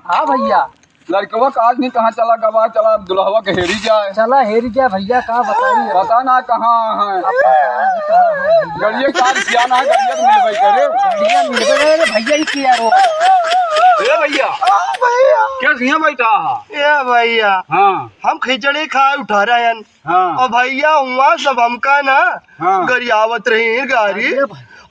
हाँ भैया। लड़कवा का आज नहीं कहाँ चला गवा चला दुल्हवा के हेरी जाए। चला हेरी जाए भैया, कहाँ बताइए। पता ना कहाँ है। गड़िया कार किया ना गड़िया तो मिल भाई करे। गड़िया मिल गए भैया ही किया रो। ए भैया भैया क्या सिंह बैठा? ये भैया हाँ हम खिचड़ी खाए उठा रहे हैं हाँ और भैया हुआ सब हमका ना हाँ। गरियावत रही गाड़ी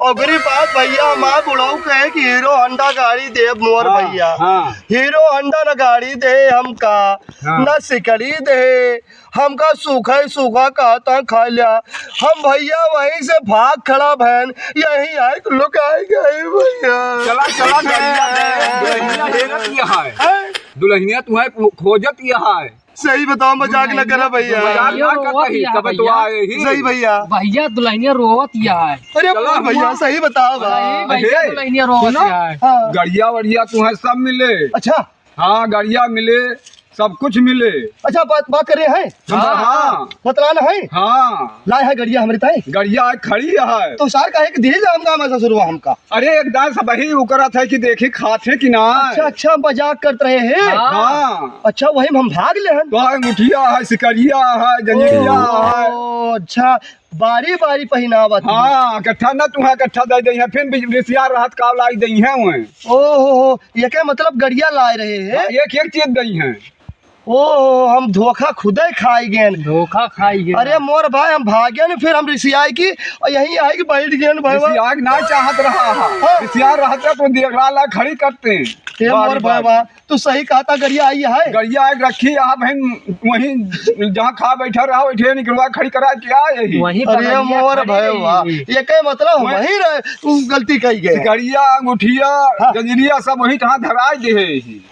और गरीब बात भैया माँ बुढ़ाऊ कहे कि हीरो होंडा गाड़ी दे मोर हाँ, भैया। हाँ। हीरो होंडा न गाड़ी दे हमका हाँ। न सिकड़ी दे हमका सूखा सूखा कहता खा लिया। हम भैया वहीं से भाग खड़ा बहन यही आए लुक आए गए भैया। चला चला दुल्हनिया हेरत यहाँ है। दुल्हनिया तुम्हें खोजत यहाँ है। सही बताओ मजाक न करा भैया। मजाक ना कर कहीं तब तो आए ही। सही भैया। भैया दुल्हनिया रोवत या है। अरे भैया सही बताओ भैया दुल्हनिया रोवत या है। हाँ। गड़िया वड़िया तुम्हें सब मिले। अच्छा हाँ गड़िया मिले सब कुछ मिले। अच्छा बात करे हैं हाँ बतलाना है। हाँ लाए है गड़िया हमारे ताई गड़िया खड़ी है। तो सार का है कि दिल हमका हमारा ससुरवा हमका। अरे एकदम सब ही उकरा था कि देखी खाते कि ना। अच्छा अच्छा मजाक करते रहे हैं। हाँ अच्छा वही हम भाग ले हैं। तो मुठिया है सिकरिया है जंजीरिया है। ओ, अच्छा बारी बारी पहनावत। हाँ कट्ठा ना तुम्हें कट्ठा दे दी है फिर बिजनेसिया राहत का लाई दी है वहीं। ओ ये क्या मतलब गड़िया लाए रहे हैं। एक एक चीज दी है। ओ हम धोखा खुदा ही खाई गए। धोखा खाई गए। अरे मोर भाई हम भागे न फिर हम रिसियाई की और यही आई कि बैठ गए भाई। आग ना चाहत रहा है रिसिया रहता तो देखला ला खड़ी करते हैं। मोर भाई तू सही कहता गड़िया आई है। गड़िया एक रखी यहाँ बहन वहीं जहाँ खा बैठा रहा बैठे निकलवा खड़ी करा क्या यही। वहीं अरे मोर भाई ये क्या मतलब वहीं रहे तू गलती कही गए। गड़िया अंगूठिया जंजीरिया सब वहीं जहाँ धरा दे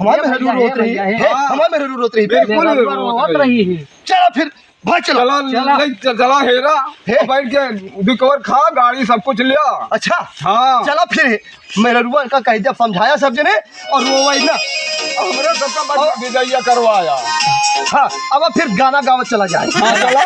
हमारे में हरू रोत रही है। हमारे में हरू रोत रही है। बिल्कुल रोवत रही है। चलो फिर भाई चलो चला हेरा बैठ के दुकवर खा गाड़ी सब कुछ लिया। अच्छा हाँ चलो फिर मेरे रुआ का कह दिया समझाया सब जने और रोवाई ना हमरे सबका विजया करवाया। हाँ अब फिर गाना गावत चला जाए। हाँ चला।